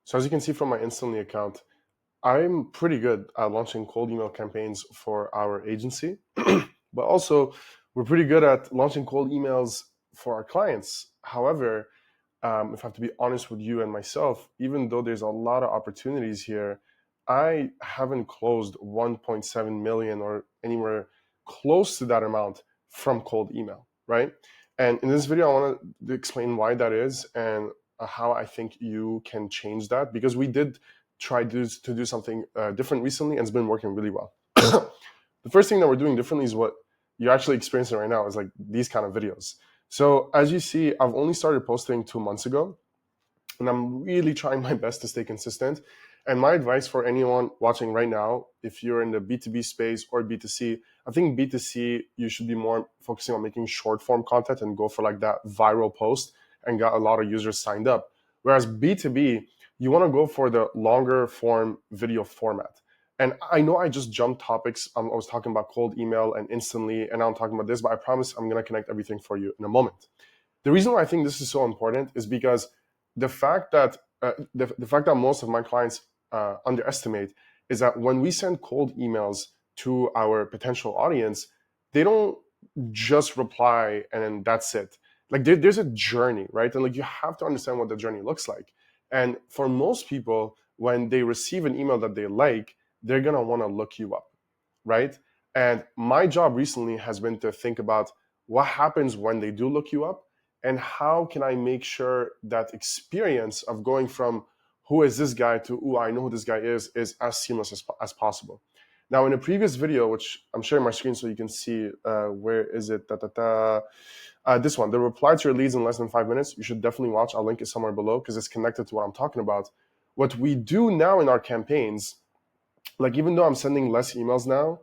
So as you can see from my Instantly account, I'm pretty good at launching cold email campaigns for our agency, but also we're pretty good at launching cold emails for our clients. However, if I have to be honest with you and myself, even though there's a lot of opportunities here, I haven't closed 1.7 million or anywhere close to that amount from cold email, right? And in this video, I want to explain why that is and how I think you can change that, because we did try to do something different recently and it's been working really well. The first thing that we're doing differently is what you're actually experiencing right now is like these kind of videos. So as you see, I've only started posting 2 months ago, and I'm really trying my best to stay consistent. And my advice for anyone watching right now, if you're in the B2B space or B2C, I think B2C, you should be more focusing on making short form content and go for like that viral post and got a lot of users signed up. Whereas B2B, you want to go for the longer form video format. And I know I just jumped topics. I was talking about cold email and Instantly, and now I'm talking about this, but I promise I'm going to connect everything for you in a moment. The reason why I think this is so important is because the fact that the fact that most of my clients underestimate is that when we send cold emails to our potential audience, they don't just reply and then that's it. Like there's a journey, right? And like you have to understand what the journey looks like. And for most people, when they receive an email that they like, they're gonna want to look you up, right? And my job recently has been to think about what happens when they do look you up and how can I make sure that experience of going from who is this guy to, I know who this guy is as seamless as possible. Now, in a previous video, which I'm sharing my screen so you can see, where is it? This one, the reply to your leads in less than 5 minutes. You should definitely watch. I'll link it somewhere below because it's connected to what I'm talking about. What we do now in our campaigns, like even though I'm sending less emails now,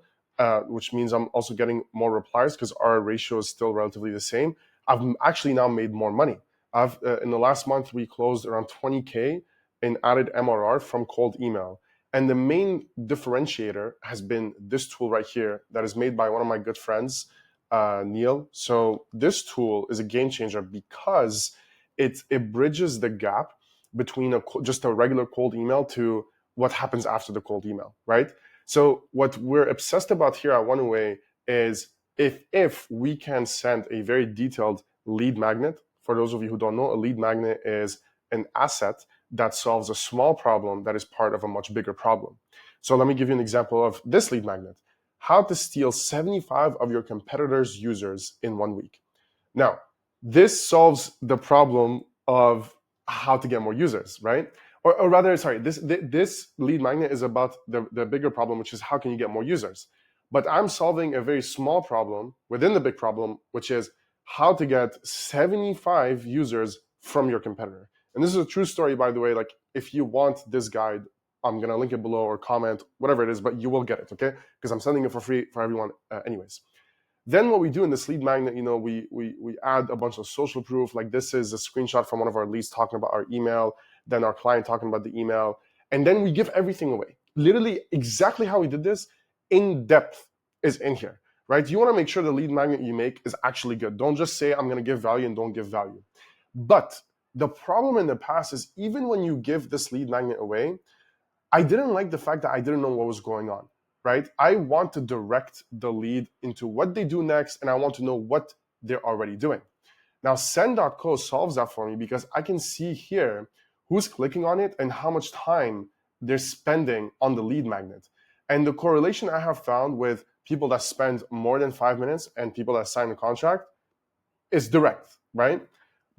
which means I'm also getting more replies because our ratio is still relatively the same, I've actually now made more money. I've in the last month, we closed around 20K in added MRR from cold email. And the main differentiator has been this tool right here that is made by one of my good friends, Neil. So this tool is a game changer because it bridges the gap between just a regular cold email to what happens after the cold email, right? So what we're obsessed about here at OneAway is if we can send a very detailed lead magnet. For those of you who don't know, a lead magnet is an asset that solves a small problem that is part of a much bigger problem. So let me give you an example of this lead magnet. How to steal 75 of your competitors' users in 1 week. Now, this solves the problem of how to get more users, right? Or rather, sorry, this lead magnet is about the bigger problem, which is how can you get more users? But I'm solving a very small problem within the big problem, which is how to get 75 users from your competitor. And this is a true story, by the way. Like, if you want this guide, I'm going to link it below or comment, whatever it is, but you will get it, okay? Because I'm sending it for free for everyone anyways. Then what we do in this lead magnet, we add a bunch of social proof. Like this is a screenshot from one of our leads talking about our email, then our client talking about the email, and then we give everything away. Literally exactly how we did this in depth is in here, right? You want to make sure the lead magnet you make is actually good. Don't just say I'm going to give value and don't give value. But the problem in the past is even when you give this lead magnet away, I didn't like the fact that I didn't know what was going on, right? I want to direct the lead into what they do next, and I want to know what they're already doing. Now, send.co solves that for me because I can see here who's clicking on it and how much time they're spending on the lead magnet. And the correlation I have found with people that spend more than 5 minutes and people that sign a contract is direct, right?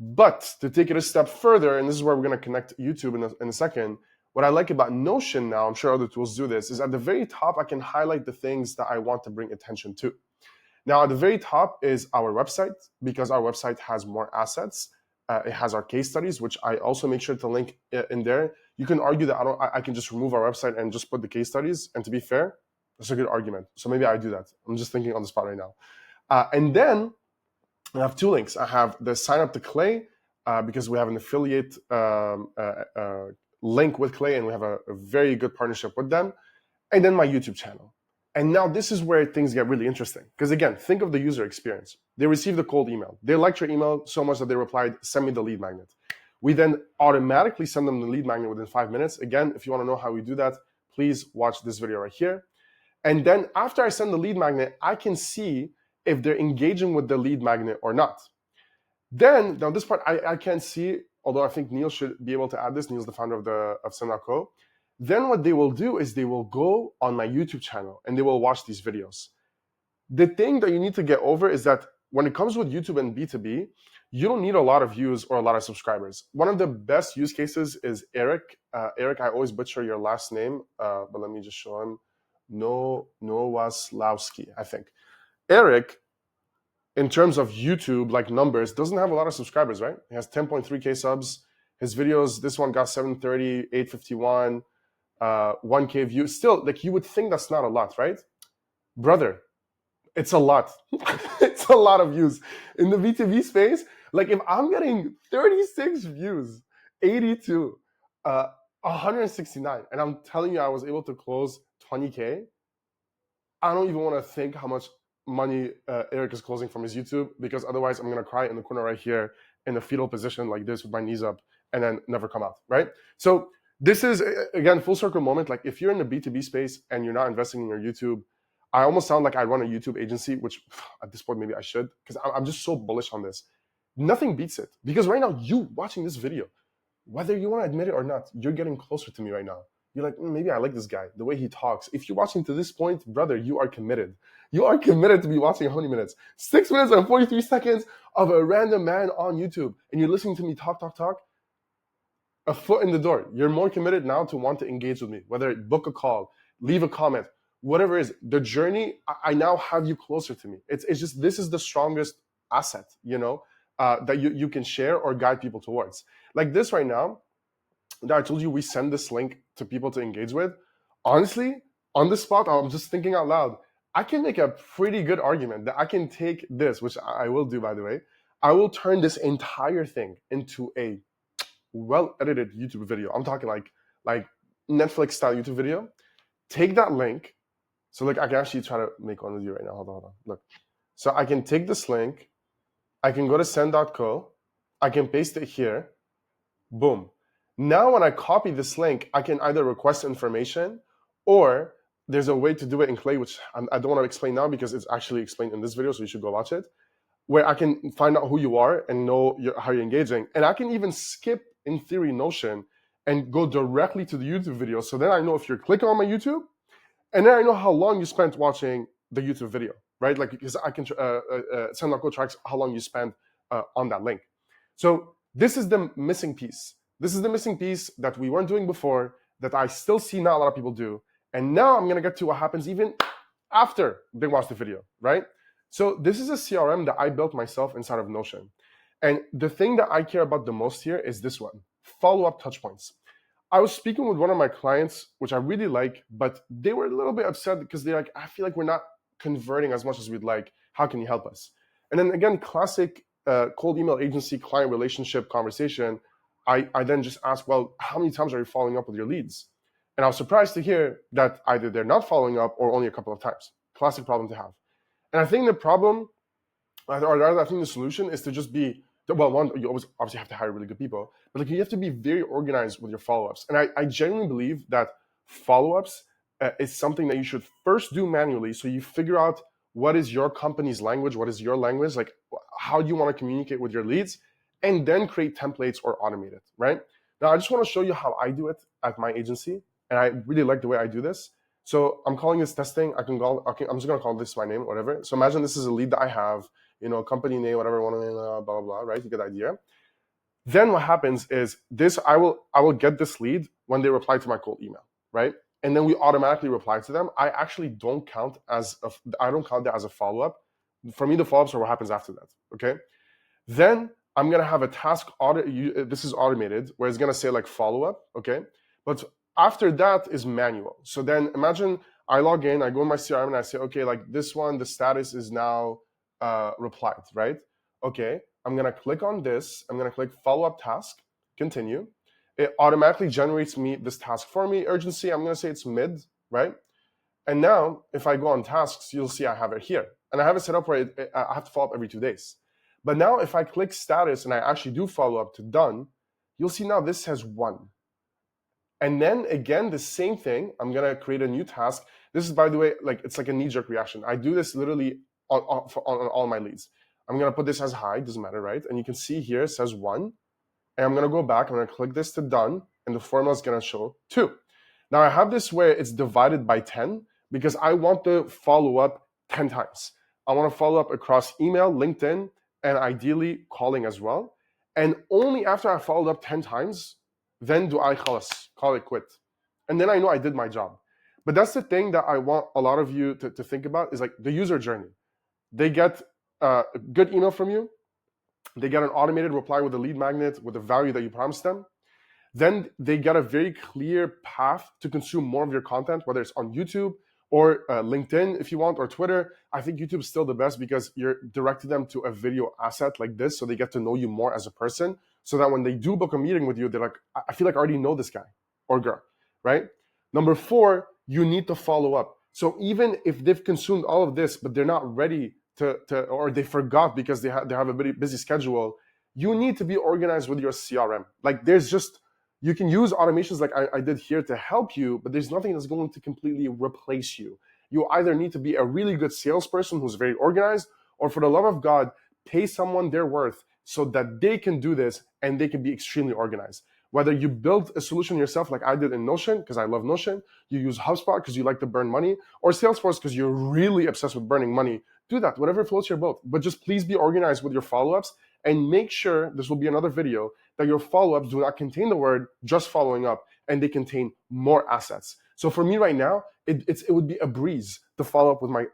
But to take it a step further, and this is where we're going to connect YouTube in a second, what I like about Notion now, I'm sure other tools do this, is at the very top, I can highlight the things that I want to bring attention to. Now, at the very top is our website, because our website has more assets. It has our case studies, which I also make sure to link in there. You can argue that I can just remove our website and just put the case studies. And to be fair, that's a good argument. So maybe I do that. I'm just thinking on the spot right now. And then I have two links. I have the sign up to Clay, because we have an affiliate link with Clay, and we have a very good partnership with them. And then my YouTube channel. And now this is where things get really interesting. Because again, think of the user experience. They received a cold email. They liked your email so much that they replied, send me the lead magnet. We then automatically send them the lead magnet within 5 minutes. Again, if you want to know how we do that, please watch this video right here. And then after I send the lead magnet, I can see if they're engaging with the lead magnet or not. Then, now this part I can't see, although I think Neil should be able to add this. Neil's the founder of Send.co. Then what they will do is they will go on my YouTube channel and they will watch these videos. The thing that you need to get over is that when it comes with YouTube and B2B, you don't need a lot of views or a lot of subscribers. One of the best use cases is Eric. Eric, I always butcher your last name, but let me just show him. Nowaslawski, I think. Eric, in terms of YouTube, like numbers, doesn't have a lot of subscribers, right? He has 10.3K subs. His videos, this one got 730, 851, 1K views. Still, like you would think that's not a lot, right? Brother, it's a lot. It's a lot of views. In the B2B space, like if I'm getting 36 views, 82, 169, and I'm telling you I was able to close 20K, I don't even want to think how much money Eric is closing from his YouTube, because otherwise I'm going to cry in the corner right here in a fetal position like this with my knees up and then never come out, right? So this is, again, full circle moment. Like if you're in the B2B space and you're not investing in your YouTube, I almost sound like I run a YouTube agency, which at this point maybe I should, because I'm just so bullish on this. Nothing beats it, because right now you watching this video, whether you want to admit it or not, you're getting closer to me right now. You're like, maybe I like this guy, the way he talks. If you're watching to this point, brother, you are committed. You are committed to be watching how many minutes? 6 minutes and 43 seconds of a random man on YouTube, and you're listening to me talk. A foot in the door. You're more committed now to want to engage with me, whether book a call, leave a comment, whatever it is. The journey, I now have you closer to me. It's just, this is the strongest asset, that you can share or guide people towards. Like this right now, that I told you we send this link to people to engage with. Honestly, on the spot, I'm just thinking out loud. I can make a pretty good argument that I can take this, which I will do, by the way. I will turn this entire thing into a well-edited YouTube video. I'm talking like Netflix-style YouTube video. Take that link. So like I can actually try to make one with you right now. Hold on. Look. So I can take this link. I can go to send.co. I can paste it here. Boom. Now when I copy this link, I can either request information, or there's a way to do it in Clay, which I don't want to explain now because it's actually explained in this video, so you should go watch it, where I can find out who you are and know how you're engaging. And I can even skip, in theory, Notion and go directly to the YouTube video. So then I know if you're clicking on my YouTube, and then I know how long you spent watching the YouTube video, right? Like, because I can Send.co tracks how long you spent on that link. So this is the missing piece. This is the missing piece that we weren't doing before, that I still see not a lot of people do. And now I'm going to get to what happens even after they watch the video, right? So this is a CRM that I built myself inside of Notion. And the thing that I care about the most here is this one, follow-up touchpoints. I was speaking with one of my clients, which I really like, but they were a little bit upset because they're like, I feel like we're not converting as much as we'd like. How can you help us? And then again, classic cold email agency client relationship conversation. I then just asked, well, how many times are you following up with your leads? And I was surprised to hear that either they're not following up or only a couple of times. Classic problem to have. And I think the problem, or rather I think the solution is to just be, well, one, you always obviously have to hire really good people, but like you have to be very organized with your follow-ups. And I genuinely believe that follow-ups is something that you should first do manually, so you figure out what is your company's language, what is your language, like how do you want to communicate with your leads, and then create templates or automate it, right? Now, I just want to show you how I do it at my agency, and I really like the way I do this. So I'm calling this testing. I'm just going to call this my name, whatever. So imagine this is a lead that I have, company name, whatever, blah, blah, blah, right? You get the idea. Then what happens is this, I will get this lead when they reply to my cold email, right? And then we automatically reply to them. I actually don't count that as a follow-up. For me, the follow-ups are what happens after that, okay? Then I'm going to have a task audit. This is automated, where it's going to say like follow-up, okay? But after that is manual. So then imagine I log in, I go in my CRM and I say, okay, like this one, the status is now replied, right? Okay, I'm going to click on this. I'm going to click follow-up task, continue. It automatically generates me this task for me. Urgency, I'm going to say it's mid, right? And now if I go on tasks, you'll see I have it here. And I have it set up where I have to follow up every 2 days. But now if I click status and I actually do follow up to done, you'll see now this says 1. And then again, the same thing, I'm gonna create a new task. This is, by the way, like it's like a knee-jerk reaction. I do this literally on all my leads. I'm gonna put this as high, doesn't matter, right? And you can see here, it says 1. And I'm gonna go back, I'm gonna click this to done, and the formula is gonna show 2. Now I have this where it's divided by 10 because I want to follow up 10 times. I wanna follow up across email, LinkedIn, and ideally calling as well. And only after I followed up 10 times, then do I call it quit. And then I know I did my job. But that's the thing that I want a lot of you to think about is like the user journey. They get a good email from you. They get an automated reply with a lead magnet with the value that you promised them. Then they get a very clear path to consume more of your content, whether it's on YouTube or LinkedIn if you want, or Twitter. I think YouTube is still the best because you're directing them to a video asset like this so they get to know you more as a person, so that when they do book a meeting with you, they're like, I feel like I already know this guy or girl, right? Number 4, you need to follow up. So even if they've consumed all of this, but they're not ready to or they forgot because they have a very busy schedule, you need to be organized with your CRM. Like you can use automations like I did here to help you, but there's nothing that's going to completely replace you. You either need to be a really good salesperson who's very organized, or for the love of God, pay someone their worth so that they can do this and they can be extremely organized. Whether you build a solution yourself like I did in Notion, because I love Notion, you use HubSpot because you like to burn money, or Salesforce because you're really obsessed with burning money, do that, whatever floats your boat. But just please be organized with your follow-ups and make sure, this will be another video, that your follow-ups do not contain the word just following up and they contain more assets. So for me right now, it would be a breeze to follow up with my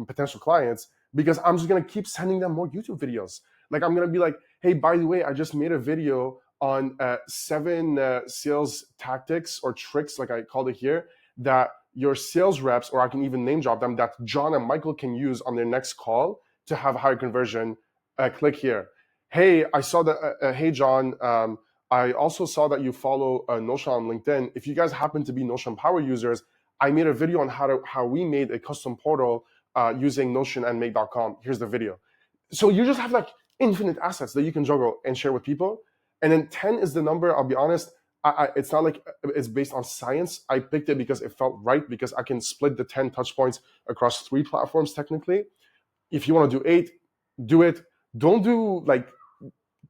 potential clients because I'm just gonna keep sending them more YouTube videos. Like I'm gonna be like, hey, by the way, I just made a video on 7 sales tactics or tricks, like I called it here, that your sales reps, or I can even name drop them, that John and Michael can use on their next call to have higher conversion. Click here. Hey, I saw that, hey John, I also saw that you follow Notion on LinkedIn. If you guys happen to be Notion Power users, I made a video on how we made a custom portal using Notion and make.com. Here's the video. So you just have like infinite assets that you can juggle and share with people. And then 10 is the number, I'll be honest, it's not like it's based on science. I picked it because it felt right, because I can split the 10 touch points across 3 platforms technically. If you want to do 8, do it. Don't do like,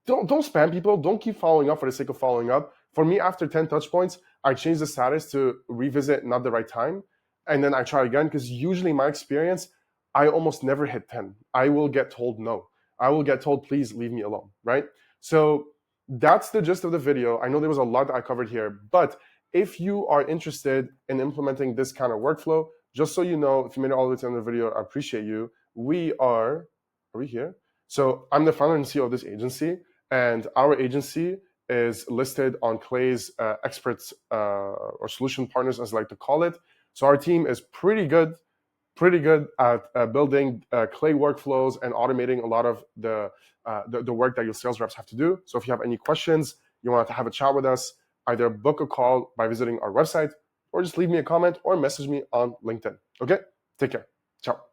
don't spam people. Don't keep following up for the sake of following up. For me, after 10 touch points, I change the status to revisit, not the right time. And then I try again, because usually my experience, I almost never hit 10. I will get told no. I will get told, please leave me alone, right? So that's the gist of the video. I know there was a lot that I covered here, but if you are interested in implementing this kind of workflow, just so you know, if you made it all the way to the end of the video, I appreciate you. Are we here? So I'm the founder and CEO of this agency, and our agency is listed on Clay's experts or solution partners, as I like to call it. So our team is pretty good at building Clay workflows and automating a lot of the work that your sales reps have to do. So if you have any questions, you want to have a chat with us, either book a call by visiting our website, or just leave me a comment or message me on LinkedIn. Okay? Take care. Ciao.